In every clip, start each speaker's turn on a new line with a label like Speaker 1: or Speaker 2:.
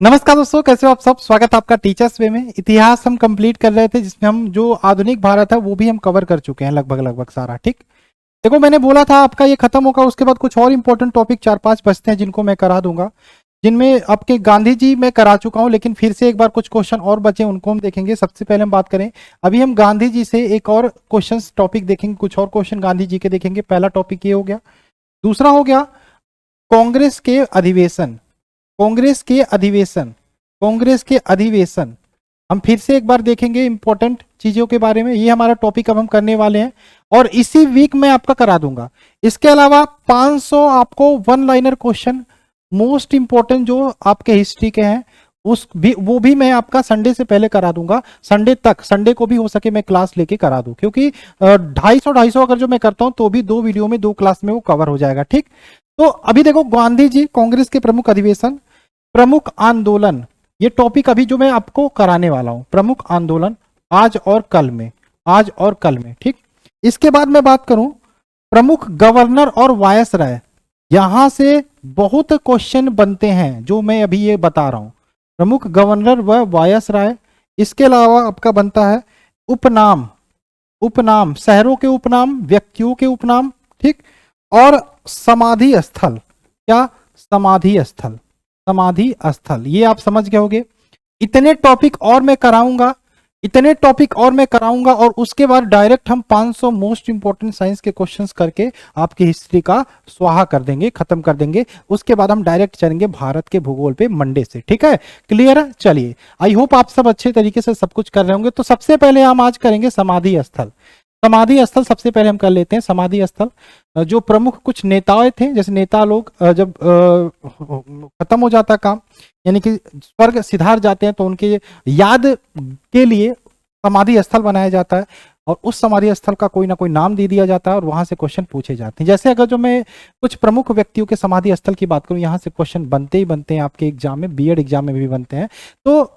Speaker 1: नमस्कार दोस्तों, कैसे हो आप सब। स्वागत है आपका टीचर्स वे में। इतिहास हम कंप्लीट कर रहे थे जिसमें हम जो आधुनिक भारत है वो भी हम कवर कर चुके हैं लगभग सारा। ठीक, देखो मैंने बोला था आपका ये खत्म होगा, उसके बाद कुछ और इंपॉर्टेंट टॉपिक 4-5 बचते हैं जिनको मैं करा दूंगा, जिनमें आपके गांधी जी मैं करा चुका हूं, लेकिन फिर से एक बार कुछ क्वेश्चन और बचे उनको हम देखेंगे। सबसे पहले हम बात करें, अभी हम गांधी जी से एक और क्वेश्चन टॉपिक देखेंगे, कुछ और क्वेश्चन गांधी जी के देखेंगे। पहला टॉपिक ये हो गया। दूसरा हो गया कांग्रेस के अधिवेशन। कांग्रेस के अधिवेशन, कांग्रेस के अधिवेशन हम फिर से एक बार देखेंगे इंपॉर्टेंट चीजों के बारे में। ये हमारा टॉपिक अब हम करने वाले हैं और इसी वीक में आपका करा दूंगा। इसके अलावा 500 आपको one liner question most important जो आपके हिस्ट्री के हैं वो भी मैं आपका संडे से पहले करा दूंगा। संडे तक, संडे को भी हो सके मैं क्लास लेके करा दूं, क्योंकि 250 अगर जो मैं करता हूं तो भी 2 वीडियो में 2 क्लास में वो कवर हो जाएगा। ठीक, तो अभी देखो गांधी जी, कांग्रेस के प्रमुख अधिवेशन, प्रमुख आंदोलन, ये टॉपिक अभी जो मैं आपको कराने वाला हूं। प्रमुख आंदोलन आज और कल में, आज और कल में। ठीक, इसके बाद मैं बात करूं प्रमुख गवर्नर और वायसराय। यहां से बहुत क्वेश्चन बनते हैं जो मैं अभी ये बता रहा हूं, प्रमुख गवर्नर व वायसराय। इसके अलावा आपका बनता है उपनाम, उपनाम शहरों के उपनाम, व्यक्तियों के उपनाम। ठीक, और समाधि स्थल। क्या? समाधि स्थल, समाधि स्थल, ये आप समझ गए होंगे। इतने टॉपिक और मैं कराऊंगा, इतने टॉपिक और मैं कराऊंगा और उसके बाद डायरेक्ट हम 500 मोस्ट इंपोर्टेंट साइंस के क्वेश्चंस करके आपकी हिस्ट्री का स्वाहा कर देंगे, खत्म कर देंगे। उसके बाद हम डायरेक्ट चलेंगे भारत के भूगोल पे मंडे से। ठीक है, क्लियर है? चलिए, आई होप आप सब अच्छे तरीके से सब कुछ कर रहे होंगे। तो सबसे पहले हम आज करेंगे समाधि स्थल। समाधि स्थल सबसे पहले हम कर लेते हैं। समाधि स्थल जो प्रमुख कुछ नेताएं थे, जैसे नेता लोग जब खत्म हो जाता काम, यानी कि स्वर्ग सिधार जाते हैं, तो उनके याद के लिए समाधि स्थल बनाया जाता है और उस समाधि स्थल का कोई ना कोई नाम दे दिया जाता है और वहां से क्वेश्चन पूछे जाते हैं। जैसे अगर जो मैं कुछ प्रमुख व्यक्तियों के समाधि स्थल की बात करूं, यहां से क्वेश्चन बनते ही बनते हैं आपके एग्जाम में, बीएड एग्जाम में भी बनते हैं। तो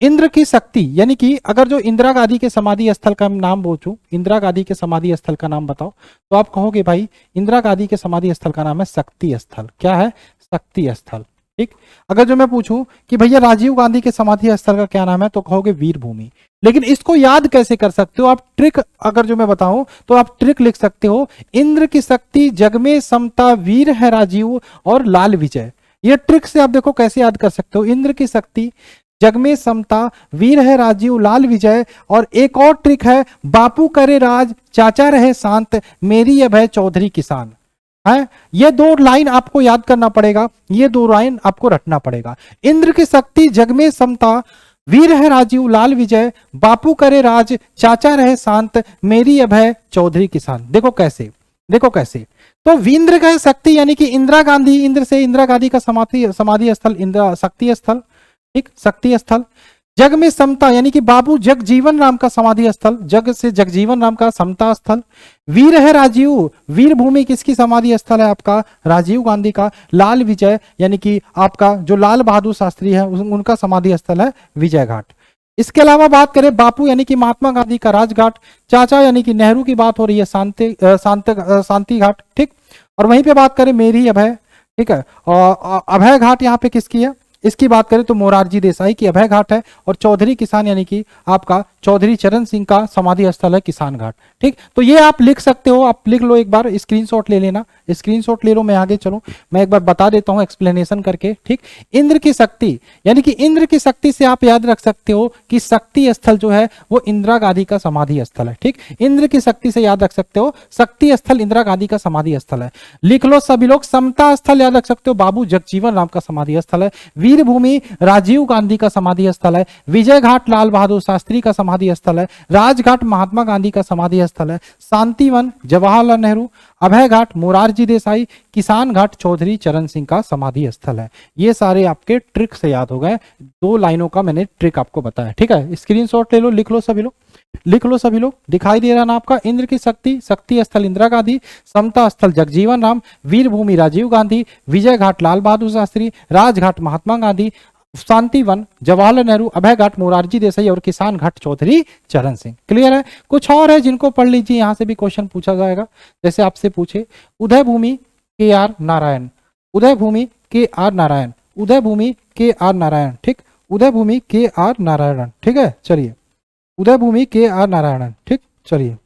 Speaker 1: इंद्र की शक्ति, यानी कि अगर जो इंदिरा गांधी के समाधि स्थल का नाम पूछूं, इंदिरा गांधी के समाधि स्थल का नाम बताओ, तो आप कहोगे भाई इंदिरा गांधी के समाधि स्थल का नाम है शक्ति स्थल। क्या है? शक्ति स्थल। ठीक, अगर जो मैं पूछूं कि भैया राजीव गांधी के समाधि स्थल का क्या नाम है, तो कहोगे वीर भूमि। लेकिन इसको याद कैसे कर सकते हो आप? ट्रिक अगर जो मैं बताऊं तो आप ट्रिक लिख सकते हो, इंद्र की शक्ति, जग में समता, वीर है राजीव और लाल विजय। ये ट्रिक से आप देखो कैसे याद कर सकते हो। इंद्र की शक्ति, जग में समता, वीर है राजीव, लाल विजय, और एक और ट्रिक है बापू करे राज, चाचा रहे शांत, मेरी अभय चौधरी किसान। है, ये 2 लाइन आपको याद करना पड़ेगा, ये 2 लाइन आपको रटना पड़ेगा। इंद्र की शक्ति, जग में समता, वीर है राजीव, लाल विजय, बापू करे राज, चाचा रहे शांत, मेरी अभय चौधरी किसान। देखो कैसे, देखो कैसे। तो वींद्र का शक्ति यानी कि इंदिरा गांधी, इंद्र से इंदिरा गांधी का समाधि स्थल इंदिरा शक्ति स्थल। ठीक, शक्ति स्थल। जग में समता यानी कि बाबू जगजीवन राम का समाधि स्थल, जग से जगजीवन राम का समता स्थल। वीर है राजीव, वीर भूमि किसकी समाधि स्थल है? आपका राजीव गांधी का। लाल विजय यानी कि आपका जो लाल बहादुर शास्त्री है उनका समाधि स्थल है विजय घाट। इसके अलावा बात करें बापू यानी कि महात्मा गांधी का राजघाट, चाचा यानी कि नेहरू की बात हो रही है शांति घाट। ठीक, और वहीं पे बात करें मेरी अभय, ठीक है, और अभय घाट यहाँ पे किसकी है? इसकी बात करें तो मोरारजी देसाई की अभय घाट है। और चौधरी किसान यानी कि आपका चौधरी चरण सिंह का समाधि स्थल है किसान घाट। ठीक, तो ये आप लिख सकते हो, आप लिख लो, एक बार स्क्रीनशॉट ले लेना, स्क्रीनशॉट ले लो। मैं आगे चलूं, मैं एक बार बता देता हूं एक्सप्लेनेशन करके। ठीक, इंद्र की शक्ति यानी कि इंद्र की शक्ति से आप याद रख सकते हो कि शक्ति स्थल जो है वो इंदिरा गांधी का समाधि स्थल है। ठीक, इंद्र की शक्ति से याद रख सकते हो शक्ति स्थल इंदिरा गांधी का समाधि स्थल है। लिख लो सभी लोग। समता स्थल याद रख सकते हो बाबू जगजीवन राम का समाधि स्थल है। वीर भूमि राजीव गांधी का समाधि स्थल है। विजय घाट लाल बहादुर शास्त्री का समाधि स्थल है। राजघाट महात्मा गांधी का समाधि स्थल है। शांतिवन जवाहरलाल नेहरू, अभय घाट मोरारजी देसाई, किसान घाट चौधरी चरण सिंह का समाधि स्थल है। ये सारे आपके ट्रिक से याद हो गए। 2 लाइनों का मैंने ट्रिक आपको बताया। ठीक है, स्क्रीनशॉट ले लो, लिख लो सभी लोग, लिख लो सभी लोग। दिखाई दे रहा ना आपका? इंद्र की शक्ति, शक्ति स्थल इंदिरा गांधी, समता स्थल जगजीवन राम, वीर भूमि राजीव गांधी, विजय घाट लाल बहादुर शास्त्री, राजघाट महात्मा गांधी, शांतिवन जवाहरलाल नेहरू, अभय घाट मोरारजी देसाई और किसान घाट चौधरी चरण सिंह। क्लियर है? कुछ और है जिनको पढ़ लीजिए, यहां से भी क्वेश्चन पूछा जाएगा। जैसे आपसे पूछे उदय भूमि के आर नारायण, उदय भूमि के आर नारायण, उदय भूमि के आर नारायण, ठीक, उदय भूमि के आर नारायणन, ठीक है। चलिए, उदय भूमि के आर नारायणन, ठीक। चलिए,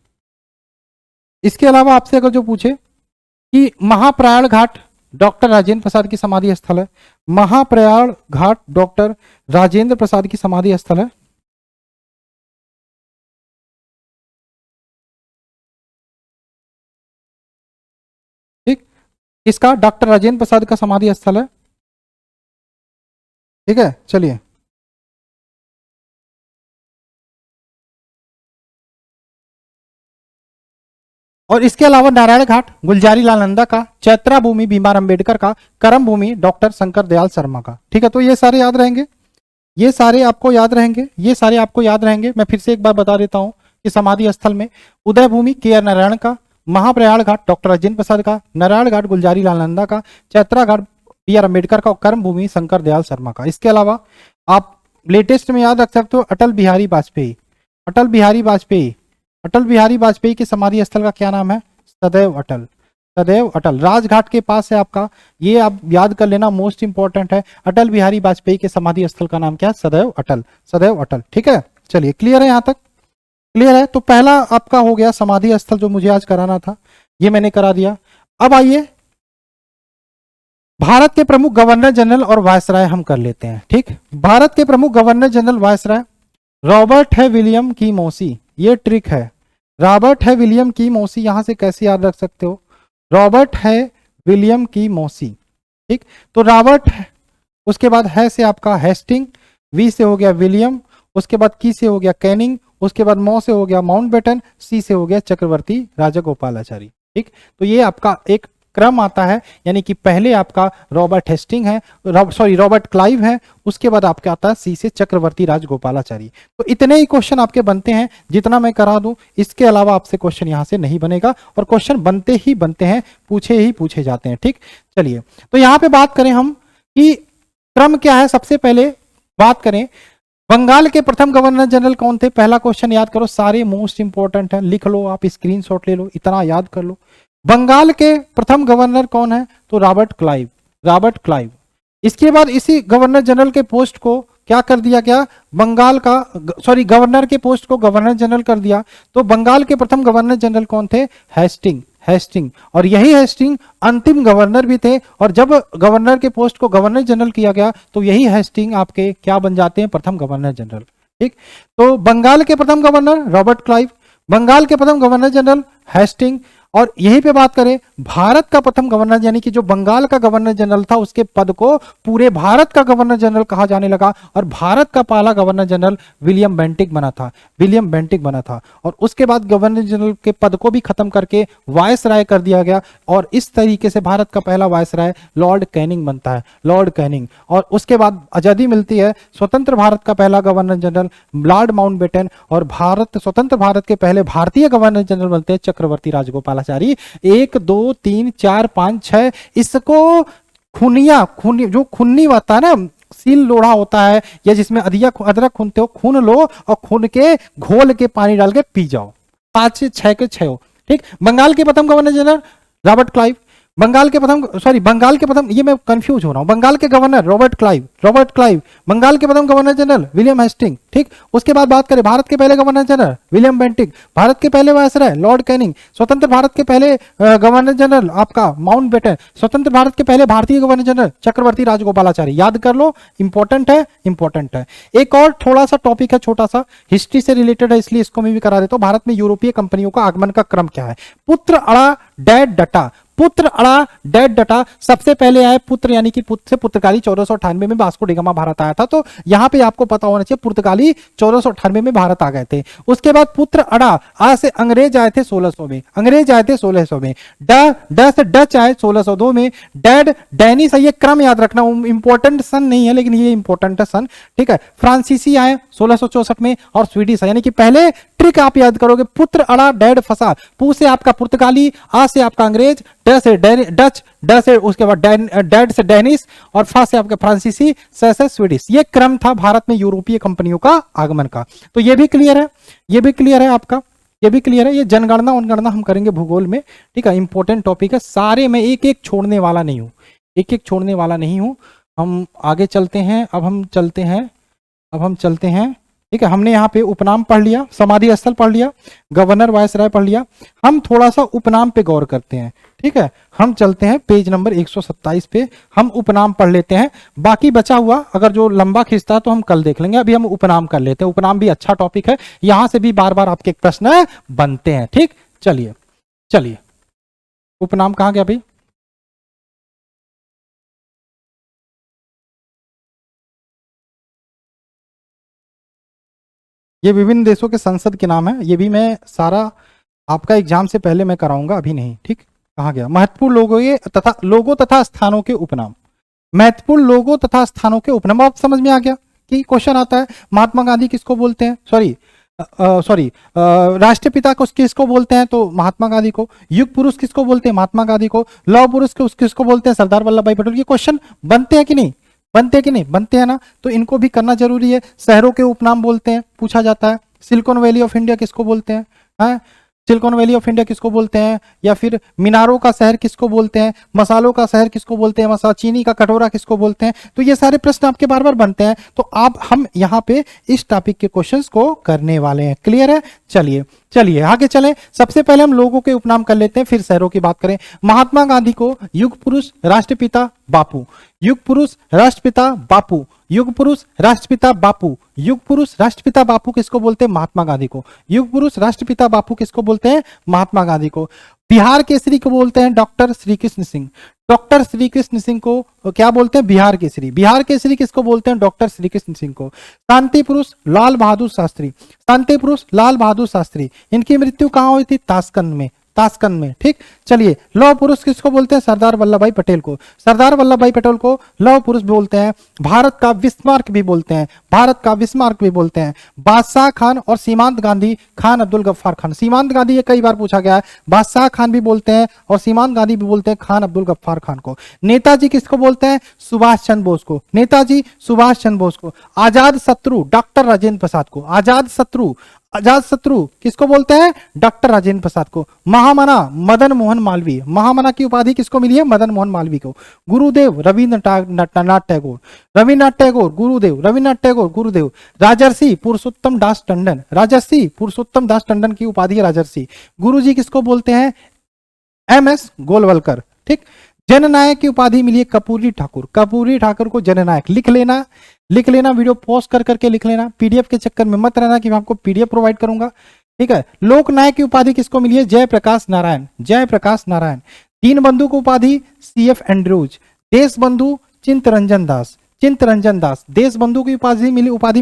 Speaker 1: इसके अलावा आपसे अगर जो पूछे कि महाप्रयाण घाट डॉक्टर राजेंद्र प्रसाद की समाधि स्थल है, महाप्रयाण घाट डॉक्टर राजेंद्र प्रसाद की समाधि स्थल है, ठीक, इसका डॉक्टर राजेंद्र प्रसाद का समाधि स्थल है, ठीक है। चलिए, और इसके अलावा नारायण घाट गुलजारी लाल नंदा का, चैत्रा भूमि भीमराव अंबेडकर का, करम भूमि डॉक्टर शंकर दयाल शर्मा का, ठीक है। तो ये सारे याद रहेंगे, ये सारे आपको याद रहेंगे, ये सारे आपको याद रहेंगे। मैं फिर से एक बार बता देता हूं कि समाधि स्थल में उदय भूमि के आर नारायण का, महाप्रयाण घाट डॉक्टर राजेंद्र प्रसाद का, नारायण घाट गुलजारी लाल नंदा का, चैत्रा घाट बी आर अम्बेडकर का और कर्म भूमि शंकर दयाल शर्मा का। इसके अलावा आप लेटेस्ट में याद रख सकते हो अटल बिहारी वाजपेयी, अटल बिहारी वाजपेयी, अटल बिहारी वाजपेयी के समाधि स्थल का क्या नाम है? सदैव अटल, सदैव अटल, राजघाट के पास है आपका। ये आप याद कर लेना, मोस्ट इंपॉर्टेंट है। अटल बिहारी वाजपेयी के समाधि स्थल का नाम क्या है? सदैव अटल, सदैव अटल, ठीक है। चलिए, क्लियर है, यहां तक क्लियर है। तो पहला आपका हो गया समाधि स्थल जो मुझे आज कराना था, ये मैंने करा दिया। अब आइए भारत के प्रमुख गवर्नर जनरल और वायसराय हम कर लेते हैं, ठीक। भारत के प्रमुख गवर्नर जनरल वायसराय रॉबर्ट है विलियम की मौसी, ये ट्रिक है। रॉबर्ट है विलियम की मौसी, यहां से कैसे याद रख सकते हो? रॉबर्ट है विलियम की मौसी, ठीक। तो रॉबर्ट, उसके बाद है से आपका हेस्टिंग, वी से हो गया विलियम, उसके बाद की से हो गया कैनिंग, उसके बाद मौ से हो गया माउंटबेटन, सी से हो गया चक्रवर्ती राजगोपालाचारी, ठीक। तो ये आपका एक क्रम आता है, यानी कि पहले आपका रॉबर्ट हेस्टिंग है, रॉबर्ट क्लाइव है, उसके बाद आपके आता है सी से चक्रवर्ती राजगोपालाचारी। तो इतने ही क्वेश्चन आपके बनते हैं जितना मैं करा दूं, इसके अलावा आपसे क्वेश्चन यहां से नहीं बनेगा, और क्वेश्चन बनते ही बनते हैं, पूछे ही पूछे जाते हैं, ठीक। चलिए, तो यहां पे बात करें हम कि क्रम क्या है। सबसे पहले बात करें बंगाल के प्रथम गवर्नर जनरल कौन थे? पहला क्वेश्चन याद करो, सारे मोस्ट इंपॉर्टेंट है, लिख लो, आप स्क्रीनशॉट ले लो, इतना याद कर लो। बंगाल के प्रथम गवर्नर कौन है? तो रॉबर्ट क्लाइव, रॉबर्ट क्लाइव। इसके बाद इसी गवर्नर जनरल के पोस्ट को क्या कर दिया गया? बंगाल का गवर्नर के पोस्ट को गवर्नर जनरल कर दिया। तो बंगाल के प्रथम गवर्नर जनरल कौन थे? Hastings, Hastings. और यही हेस्टिंग अंतिम गवर्नर भी थे, और जब गवर्नर के पोस्ट को गवर्नर जनरल किया गया तो यही हेस्टिंग आपके क्या बन जाते हैं? प्रथम गवर्नर जनरल, ठीक। तो बंगाल के प्रथम गवर्नर रॉबर्ट क्लाइव, बंगाल के प्रथम गवर्नर जनरल हेस्टिंग। और यहीं पे बात करें भारत का प्रथम गवर्नर, यानी कि जो बंगाल का गवर्नर जनरल था उसके पद को पूरे भारत का गवर्नर जनरल कहा जाने लगा, और भारत का पहला गवर्नर जनरल विलियम बेंटिक बना था, विलियम बेंटिक बना था। और उसके बाद गवर्नर जनरल के पद को भी खत्म करके वायसराय कर दिया गया, और इस तरीके से भारत का पहला वायसराय लॉर्ड कैनिंग बनता है, लॉर्ड कैनिंग। और उसके बाद आजादी मिलती है, स्वतंत्र भारत का पहला गवर्नर जनरल लॉर्ड माउंटबेटन, और भारत स्वतंत्र भारत के पहले भारतीय गवर्नर जनरल बनते हैं चक्रवर्ती राजगोपालाचारी। 1 2 3 4 5 6, इसको खुनिया, खूनी जो खुन्नी होता है ना, सील लोढ़ा होता है, या जिसमें अदरक खूनते हो, खून लो और खून के घोल के पानी डाल के पी जाओ। 5 से 6 के 6 हो, ठीक। बंगाल के प्रथम governor general Robert Clive, Bengal के प्रथम, ये मैं कंफ्यूज हो रहा हूं। बंगाल के governor Robert Clive, Robert Clive. Bengal के प्रथम गवर्नर जनरल विलियम हेस्टिंग, ठीक। उसके बाद बात करें भारत के पहले governor general William Bentinck, Bharat के पहले वायसराय लॉर्ड कैनिंग, स्वतंत्र भारत के पहले गवर्नर जनरल आपका माउंटबेटन, स्वतंत्र भारत के पहले भारतीय गवर्नर जनरल चक्रवर्ती राजगोपालाचारी। याद कर लो, इंपॉर्टेंट है, इंपॉर्टेंट है। एक और थोड़ा सा टॉपिक है, छोटा सा हिस्ट्री से रिलेटेड है, इसलिए इसको मैं भी करा देता हूं। भारत में यूरोपीय कंपनियों का आगमन का क्रम क्या है? पुत्र अड़ा डैड डटा, पुत्र अड़ा डैड डटा। सबसे पहले आए पुत्र, यानी कि पुत्र से पुर्तगाली 1498 में वास्को डिगामा भारत आया था, तो यहां पे आपको पता होना चाहिए पुर्तगाली 1498 में भारत आ गए थे। उसके बाद पुत्र अड़ा, आ से अंग्रेज आए थे 1600 में, अंग्रेज आए थे 1600 में। ड से डच आए 1602 में। डैड डैनिश, ये क्रम याद रखना, इंपॉर्टेंट सन नहीं है लेकिन ये इंपॉर्टेंट है सन, ठीक है। फ्रांसीसी आए 1664 में, और स्वीडिश, यानी कि पहले ट्रिक आप याद करोगे, पुत्र अड़ा डैड फंसा, पू से आपका पुर्तगाली, आ से आपका अंग्रेज, ड से डच, ड से उसके बाद डैड से डैनिश, और फा से आपका फ्रांसीसी, से स्वीडिश। ये क्रम था भारत में यूरोपीय कंपनियों का आगमन का। तो ये भी क्लियर है, ये भी क्लियर है आपका, ये भी क्लियर है। ये जनगणना उनगणना हम करेंगे भूगोल में, ठीक है। इंपॉर्टेंट टॉपिक है, सारे में एक एक छोड़ने वाला नहीं हूं, एक एक छोड़ने वाला नहीं हूं। हम आगे चलते हैं। अब हम चलते हैं। ठीक है, हमने यहाँ पे उपनाम पढ़ लिया, समाधि स्थल पढ़ लिया, गवर्नर वायसराय पढ़ लिया। हम थोड़ा सा उपनाम पे गौर करते हैं। ठीक है, हम चलते हैं पेज नंबर 127 पे, हम उपनाम पढ़ लेते हैं। बाकी बचा हुआ अगर जो लंबा खिंचता है तो हम कल देख लेंगे, अभी हम उपनाम कर लेते हैं। उपनाम भी अच्छा टॉपिक है, यहां से भी बार बार आपके प्रश्न बनते हैं। ठीक, चलिए चलिए, उपनाम कहाँ गया भाई? ये विभिन्न देशों के संसद के नाम है, ये भी मैं सारा आपका एग्जाम से पहले मैं कराऊंगा, अभी नहीं। ठीक, कहाँ गया? महत्वपूर्ण लोगों तथा स्थानों के उपनाम। महत्वपूर्ण लोगों तथा स्थानों के उपनाम। अब समझ में आ गया कि क्वेश्चन आता है महात्मा गांधी किसको बोलते हैं, सॉरी राष्ट्रपिता को किसको बोलते हैं, तो महात्मा गांधी को। युग पुरुष किसको बोलते हैं, महात्मा गांधी को। लौह पुरुष किसको बोलते हैं, सरदार वल्लभ भाई पटेल। ये क्वेश्चन बनते हैं कि नहीं, बनते हैं कि नहीं, बनते हैं ना, तो इनको भी करना जरूरी है। शहरों के उपनाम बोलते हैं, पूछा जाता है। सिलिकॉन वैली ऑफ इंडिया किसको बोलते हैं, है? सिलिकॉन वैली ऑफ इंडिया किसको बोलते हैं, या फिर मीनारों का शहर किसको बोलते हैं, मसालों का शहर किसको बोलते हैं, मसाला चीनी का कटोरा किसको बोलते हैं। तो ये सारे प्रश्न आपके बार बार बनते हैं, तो आप हम यहाँ पे इस टॉपिक के क्वेश्चंस को करने वाले हैं। क्लियर है? चलिए चलिए आगे चलें। सबसे पहले हम लोगों के उपनाम कर लेते हैं, फिर शहरों की बात करें। महात्मा गांधी को युग पुरुष राष्ट्रपिता बापू, युग पुरुष राष्ट्रपिता बापू, युग पुरुष राष्ट्रपिता बापू, युग पुरुष राष्ट्रपिता बापू किसको बोलते हैं, महात्मा गांधी को। युग पुरुष राष्ट्रपिता बापू किसको बोलते हैं, महात्मा गांधी को। बिहार केसरी को बोलते हैं डॉक्टर श्री कृष्ण सिंह, डॉक्टर श्री कृष्ण सिंह को क्या बोलते हैं, बिहार केसरी। बिहार केसरी किसको बोलते हैं, डॉक्टर श्री कृष्ण सिंह को। शांति पुरुष लाल बहादुर शास्त्री, शांति पुरुष लाल बहादुर शास्त्री। इनकी मृत्यु कहाँ हुई थी, ताशकंद में, ताशकंद में। ठीक, चलिए लौह पुरुष किसको बोलते हैं, सरदार वल्लभ भाई पटेल को। सरदार वल्लभ भाई पटेल को लौह पुरुष बोलते हैं। भारत का बिस्मार्क भी बोलते हैं, भारत का बिस्मार्क भी बोलते हैं। बादशाह खान और सीमांत गांधी खान अब्दुल गफ्फार खान। सीमांत गांधी ये कई बार पूछा गया है, बादशाह खान भी बोलते हैं और सीमांत गांधी भी बोलते हैं खान अब्दुल गफ्फार खान को। नेताजी किसको बोलते हैं, सुभाष चंद्र बोस को, नेताजी सुभाष चंद्र बोस को। आजाद शत्रु डॉक्टर राजेंद्र प्रसाद को, आजाद शत्रु, आजाद शत्रु किसको बोलते हैं, डॉक्टर राजेंद्र प्रसाद को। महामना मदन मोहन मालवीय, महामना की उपाधि किसको मिली है, मदन मोहन मालवीय को। गुरुदेव रविन्द्रनाथ टैगोर, रविन्द्रनाथ टैगोर गुरुदेव, रविन्द्रनाथ टैगोर गुरुदेव। राजर्षि पुरुषोत्तम दास टंडन, राजर्षि पुरुषोत्तम दास टंडन की उपाधि है राजर्षि। गुरुजी किसको बोलते हैं, एम एस गोलवलकर। ठीक, जननायक की उपाधि मिली है कपूरी ठाकुर, कपूरी ठाकुर को जननायक। लिख लेना, लिख लेना, वीडियो पॉज कर करके लिख लेना, पीडीएफ के चक्कर में मत रहना कि मैं आपको पीडीएफ प्रोवाइड करूंगा। ठीक है, लोकनायक की उपाधि किसको मिली है, जयप्रकाश नारायण, जयप्रकाश नारायण। दीनबंधु को उपाधि सीएफ एंड्रूज। देशबंधु चिंतरंजन दास, चिंतरंजन दास। देशबंधु की उपाधि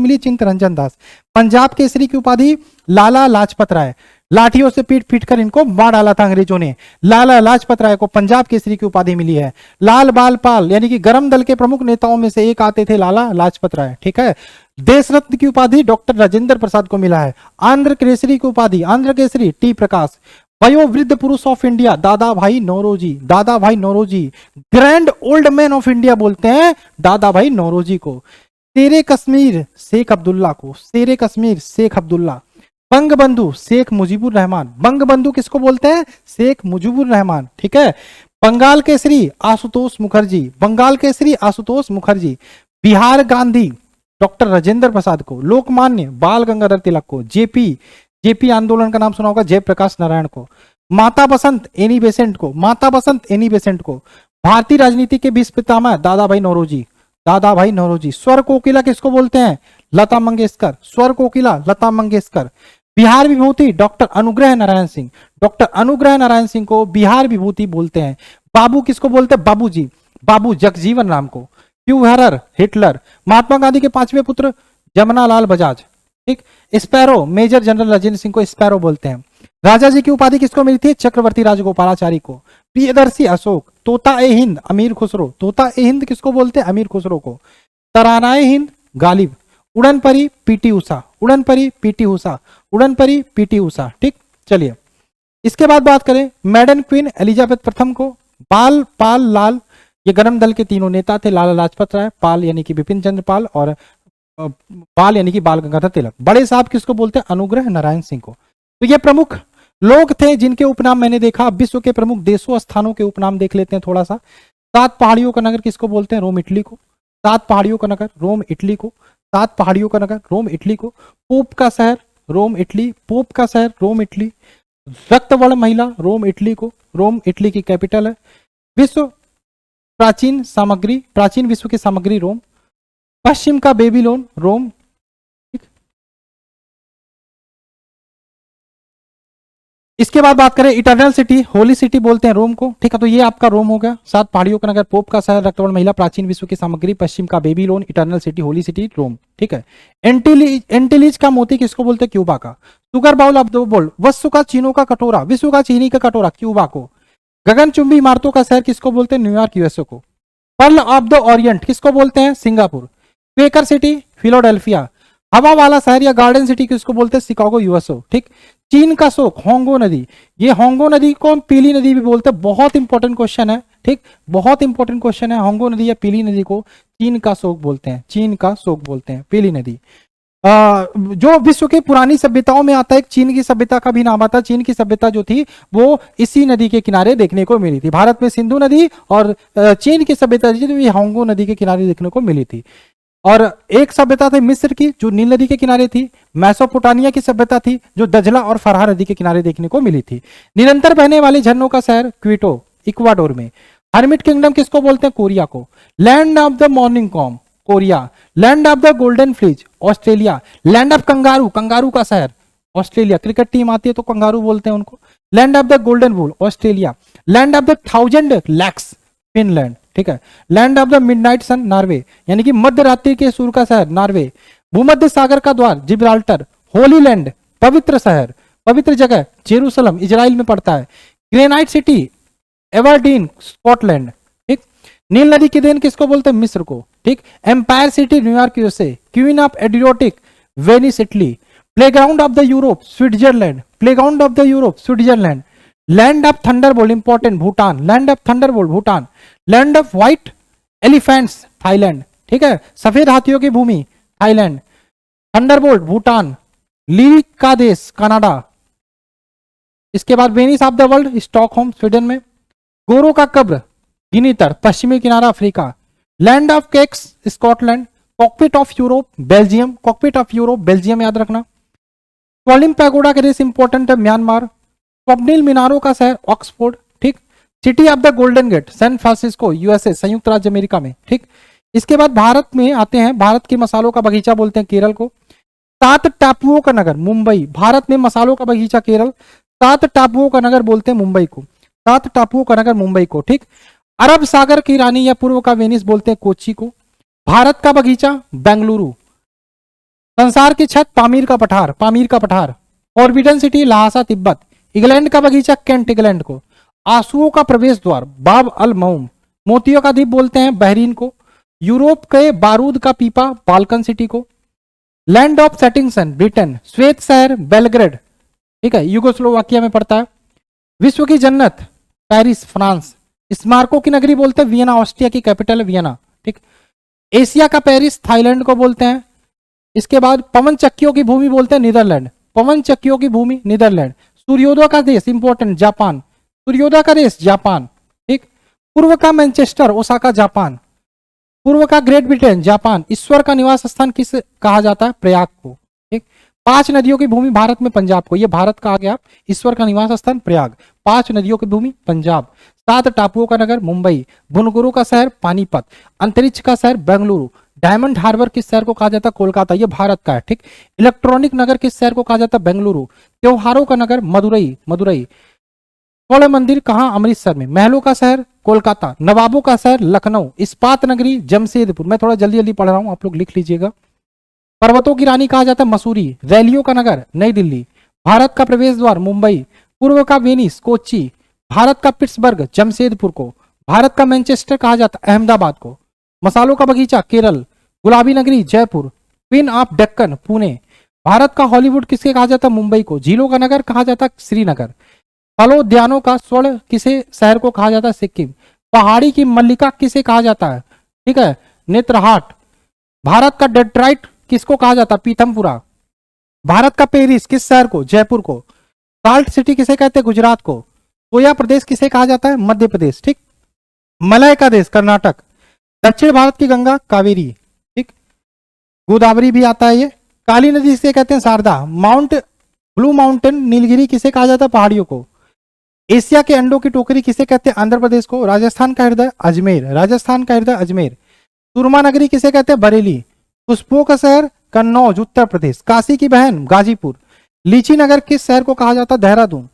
Speaker 1: मिली चिंतरंजन दास। पंजाब केसरी की उपाधि लाला लाजपत राय, लाठियों से पीट पीट कर इनको मार डाला था अंग्रेजों ने। लाला लाजपत राय को पंजाब केसरी की उपाधि मिली है। लाल बाल पाल यानी कि गरम दल के प्रमुख नेताओं में से एक आते थे लाला लाजपत राय। ठीक है, देश रत्न की उपाधि डॉक्टर राजेंद्र प्रसाद को मिला है। आंध्र केसरी की उपाधि, आंध्र केसरी टी प्रकाश। वयोवृद्ध पुरुष ऑफ इंडिया दादा भाई Naoroji, Dadabhai Naoroji. Grand old man of India बोलते हैं दादा भाई नौरोजी को। शेरे कश्मीर शेख अब्दुल्ला को, शेरे कश्मीर शेख अब्दुल्ला। बंग बंधु शेख मुजीबुर रहमान, बंग बंधु किसको बोलते हैं, शेख मुजीबुर रहमान। ठीक है, बंगाल केसरी आशुतोष मुखर्जी, बंगाल केसरी आशुतोष मुखर्जी। बिहार गांधी डॉक्टर राजेंद्र प्रसाद को। लोकमान्य बाल गंगाधर तिलक को। जेपी आंदोलन का नाम सुना होगा, जयप्रकाश नारायण को। माता बसंत एनी बेसेंट को, माता बसंत एनी बेसेंट को। भारतीय राजनीति के बीच पितामह दादा भाई नौरोजी, दादा भाई नौरोजी। स्वर कोकिला किसको बोलते हैं, लता मंगेशकर, स्वर कोकिला लता मंगेशकर। बिहार विभूति डॉक्टर अनुग्रह नारायण सिंह, डॉक्टर अनुग्रह नारायण सिंह को बिहार विभूति बोलते हैं। बाबू किसको बोलते हैं, बाबूजी, बाबू जगजीवन राम को। Führer Hitler. महात्मा गांधी के पांचवें पुत्र जमनालाल बजाज। ठीक, sparrow major general Rajendra Singh को स्पैरो बोलते हैं। राजा जी की उपाधि किसको मिली थी, चक्रवर्ती राजगोपालाचारी को। प्रियदर्शी अशोक। तोता ए हिंद अमीर खुसरो, तोता ए हिंद किसको बोलते हैं, अमीर खुसरो को। तरानाए हिंद गालिब। उड़न परी पीटी उषा, उड़न परी पीटी उषा, उड़न परी पीटी उषा। ठीक, चलिए इसके बाद बात करें मैडन क्वीन एलिजाबेथ प्रथम को। बाल पाल लाल, ये गरम दल के तीनों नेता थे, लाला लाजपत राय, पाल यानी कि बिपिन चंद्र पाल, और बाल यानी कि बाल गंगाधर तिलक। बड़े साहब किसको बोलते हैं, अनुग्रह नारायण सिंह को। तो ये प्रमुख लोग थे जिनके उपनाम मैंने देखा। अब विश्व के प्रमुख देशों स्थानों के उपनाम देख लेते हैं थोड़ा सा। 7 पहाड़ियों का नगर किसको बोलते हैं, रोम इटली को। सात पहाड़ियों का नगर रोम इटली को, सात पहाड़ियों का नगर रोम इटली को। पोप का शहर रोम इटली, पोप का शहर रोम इटली। रक्तवर्ण महिला रोम इटली को, रोम इटली की कैपिटल है। विश्व प्राचीन सामग्री, प्राचीन विश्व की सामग्री रोम। पश्चिम का बेबीलोन रोम। इसके बाद बात करें इटर्नल सिटी, होली सिटी बोलते हैं रोम को, ठीक है। तो ये आपका रोम हो गया, सात पहाड़ियों का नगर, पोप का शहर, रक्तवर्ण महिला, प्राचीन विश्व की सामग्री, पश्चिम का Babylon, eternal city, holy city, Rome, ठीक है। एंटीलीज का मोती किसको बोलते हैं? क्यूबा का। Sugar bowl of the world, वस्तु का चीनों का कटोरा, विश्व का चीनी का कटोरा, क्यूबा को। गगनचुंबी इमारतों का शहर किसको बोलते हैं? न्यूयॉर्क यूएसए को। पर्ल ऑफ द ओरिएंट किसको बोलते हैं? सिंगापुर। Quaker city Philadelphia. हवा वाला शहर या गार्डन सिटी किसको बोलते हैं? शिकागो यूएसए, ठीक। चीन का शोक होंगो नदी, ये होंगो नदी को हम पीली नदी भी बोलते हैं, बहुत इंपॉर्टेंट क्वेश्चन है, ठीक, बहुत इंपॉर्टेंट क्वेश्चन है। होंगो नदी या पीली नदी को चीन का शोक बोलते हैं, चीन का शोक बोलते हैं, पीली नदी। जो विश्व की पुरानी सभ्यताओं में आता है, चीन की सभ्यता का भी नाम आता है। चीन की सभ्यता जो थी वो इसी नदी के किनारे देखने को मिली थी। भारत में सिंधु नदी और चीन की सभ्यता जो ये होंगो नदी के किनारे देखने को मिली थी। और एक सभ्यता थी मिस्र की जो नील नदी के किनारे थी। मैसोपोटामिया की सभ्यता थी जो दजला और फरहा नदी के किनारे देखने को मिली थी। निरंतर बहने वाले झरनों का शहर क्विटो इक्वाडोर में। हर्मिट किंगडम किसको बोलते हैं? कोरिया को। Land of the morning com Korea. Land of the golden fleas Australia. Land of kangaroo, kangaroo का शहर ऑस्ट्रेलिया। क्रिकेट टीम आती है तो कंगारू बोलते हैं उनको। Land of the golden wool Australia. Land of the 1000 lakes Finland, ठीक है। Land of the midnight sun Norway, यानी कि मध्य रात्रि के सूर्य का शहर नॉर्वे। भूमध्य सागर का द्वार जिब्राल्टर। होली लैंड पवित्र शहर, पवित्र जगह जेरूसलम इजराइल में पड़ता है। ग्रेनाइट सिटी एवर्डीन स्कॉटलैंड, ठीक। नील नदी की देन किसको बोलते हैं? मिस्र को, ठीक। Empire city New York USA. Queen of Adriatic Venice Italy. Playground of the Europe Switzerland, playground of the Europe Switzerland. Land of thunderbolt important Bhutan, land of thunderbolt Bhutan. Land of white elephants Thailand, ठीक है। सफेद हाथियों की भूमि थाईलैंड। Thunderbolt Bhutan. Lily का देश Canada. इसके बाद Venice of the world Stockholm Sweden में। गोरो का कब्र गिनीतर पश्चिमी किनारा Africa. Land of cakes Scotland. Cockpit of Europe Belgium, cockpit of Europe Belgium याद रखना। क्वालिम पैगोडा का देश इंपॉर्टेंट है म्यांमार। स्वप्निल मीनारों का शहर ऑक्सफोर्ड, ठीक। City of the golden gate San Francisco USA संयुक्त राज्य अमेरिका में, ठीक। इसके बाद भारत में आते हैं, भारत के मसालों का बगीचा बोलते हैं केरल को। सात टापुओं का नगर मुंबई, भारत में मसालों का बगीचा केरल। सात टापुओं का नगर बोलते हैं मुंबई को, सात टापुओं का नगर मुंबई को, ठीक। अरब सागर की रानी या पूर्व का वेनिस बोलते हैं कोच्चि को। भारत का बगीचा बेंगलुरु। संसार की छत पामीर का पठार, पामीर का पठार। Forbidden city Lhasa Tibet. England का बगीचा केंट इंग्लैंड को। आंसुओं का प्रवेश द्वार बाब अल मऊम, मोतियों का द्वीप बोलते हैं बहरीन को। यूरोप के बारूद का पीपा बाल्कन सिटी को। Land of setting sun Britain, श्वेत शहर बेलग्रेड, ठीक है, यूगोस्लोवाकिया में पड़ता है। विश्व की जन्नत पेरिस फ्रांस। स्मारकों की नगरी बोलते हैं वियना, ऑस्ट्रिया की कैपिटल है वियना, ठीक। एशिया का पेरिस थाईलैंड को बोलते हैं। इसके बाद पवन चक्कियों की भूमि बोलते हैं नीदरलैंड, पवन चक्कियों की भूमि नीदरलैंड। सूर्योदय का देश इंपॉर्टेंट जापान, सूर्योदय का देश जापान, ठीक। पूर्व का मैनचेस्टर ओसाका जापान। पूर्व का ग्रेट ब्रिटेन जापान। ईश्वर का निवास स्थान किस कहा जाता है? प्रयाग को, ठीक। पांच नदियों की भूमि भारत में पंजाब को, ये भारत का आ गया। ईश्वर का निवास स्थान प्रयाग। पांच नदियों की भूमि पंजाब। सात टापुओं का नगर मुंबई। भुनगुरु का शहर पानीपत। अंतरिक्ष का शहर बेंगलुरु। डायमंड हार्बर किस शहर को कहा जाता है? कोलकाता, ये भारत का है, ठीक। इलेक्ट्रॉनिक नगर किस शहर को कहा जाता है? बेंगलुरु। त्योहारों का नगर मदुरई, मदुरई। स्वर्ण मंदिर कहाँ? अमृतसर में। महलों का शहर कोलकाता। नवाबों का शहर लखनऊ। इस्पात नगरी जमशेदपुर। मैं थोड़ा जल्दी जल्दी पढ़ रहा हूं, आप लोग लिख लीजिएगा। पर्वतों की रानी कहा जाता है मसूरी। रैलियों का नगर नई दिल्ली। भारत का प्रवेश द्वार मुंबई। पूर्व का वेनिस कोच्चि। भारत का पिट्सबर्ग जमशेदपुर को। भारत का मैनचेस्टर कहा जाता है अहमदाबाद को। मसालों का बगीचा केरल। गुलाबी नगरी जयपुर। Queen of Deccan Pune. भारत का हॉलीवुड किसके कहा जाता है? मुंबई को। झीलों का नगर कहा जाता है श्रीनगर। फलोद्यानों का स्वर्ण किसे शहर को कहा जाता है? सिक्किम। पहाड़ी की मल्लिका किसे कहा जाता है? ठीक है, नेत्रहाट। भारत का डेट्राइट किसको कहा जाता है? पीथमपुरा। भारत का पेरिस किस शहर को? जयपुर को। साल्ट सिटी किसे कहते हैं? गुजरात को। सोया प्रदेश किसे कहा जाता है? मध्य प्रदेश, ठीक। मलय का देश कर्नाटक। दक्षिण भारत की गंगा कावेरी, ठीक। गोदावरी भी आता है ये। काली नदी किसे कहते हैं? Sharda. Mount blue mountain Nilgiri किसे कहा जाता है? पहाड़ियों को। एशिया के अंडों की टोकरी किसे कहते हैं? आंध्र प्रदेश को। राजस्थान का हृदय अजमेर, राजस्थान का हृदय अजमेर। सुरमा नगरी किसे कहते हैं? बरेली। खुशबू का शहर कन्नौज उत्तर प्रदेश। काशी की बहन गाजीपुर। लीची नगर किस शहर को कहा जाता है? देहरादून।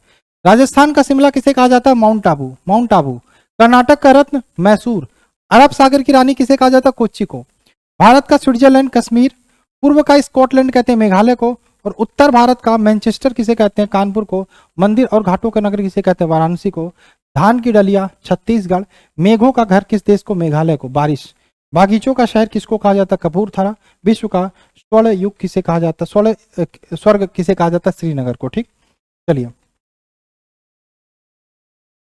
Speaker 1: राजस्थान का शिमला किसे कहा जाता है? Mount Abu, Mount Abu. कर्नाटक का रत्न मैसूर। अरब सागर की रानी किसे कहा जाता है? कोच्चि को। भारत का स्विट्जरलैंड कश्मीर। पूर्व का स्कॉटलैंड कहते हैं मेघालय को। और उत्तर भारत का मैनचेस्टर किसे कहते हैं? कानपुर को। मंदिर और घाटों का नगर किसे कहते हैं? वाराणसी को। धान की डलिया छत्तीसगढ़। मेघों का घर किस देश को? मेघालय को। बारिश। बागीचों का शहर किसको कहा जाता है? कपूरथला। विश्व का स्वर्ण युग किसे कहा जाता है? स्वर्ग किसे कहा जाता है? श्रीनगर को, ठीक। चलिए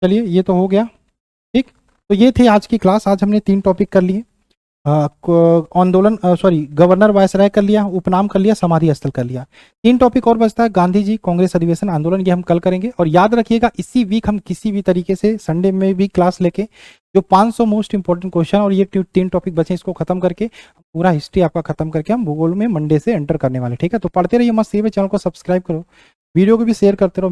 Speaker 1: चलिए ये तो हो गया, ठीक। तो ये थे आज की क्लास। आज हमने 3 टॉपिक कर लिए। आंदोलन, सॉरी, गवर्नर वायसराय कर लिया, उपनाम कर लिया, समाधि स्थल कर लिया। 3 टॉपिक और बचता है, गांधी जी, कांग्रेस अधिवेशन, आंदोलन। ये हम कल करेंगे। और याद रखिएगा इसी वीक हम किसी भी तरीके से संडे में भी क्लास लेके जो 500 मोस्ट इंपॉर्टेंट क्वेश्चन और ये 3 टॉपिक बचे इसको खत्म करके पूरा हिस्ट्री आपका खत्म करके हम भूगोल में मंडे से एंटर करने वाले, ठीक है। तो पढ़ते रहिए मस्त, चैनल को सब्सक्राइब करो, वीडियो को भी शेयर करते रहो।